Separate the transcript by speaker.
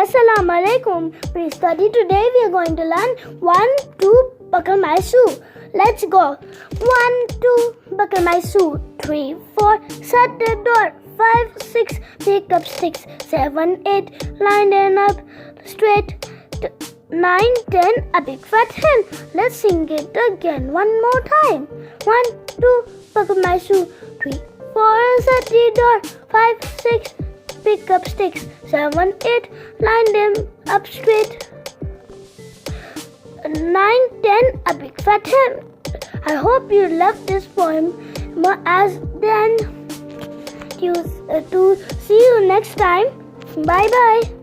Speaker 1: Assalamu alaikum. Pre-study today we are going to learn 1, 2, buckle my shoe. Let's go. 1, 2, buckle my shoe. 3, 4, shut the door. 5, 6, pick up sticks. 7, 8, line them up straight. 9, 10, a big fat hen. Let's sing it again one more time. 1, 2, buckle my shoe. 3, 4, shut the door. 5, 6, pick up sticks. 7, 8, line them up straight. 9, 10, a big fat hen. I hope you love this poem. As then, to see you next time. Bye bye.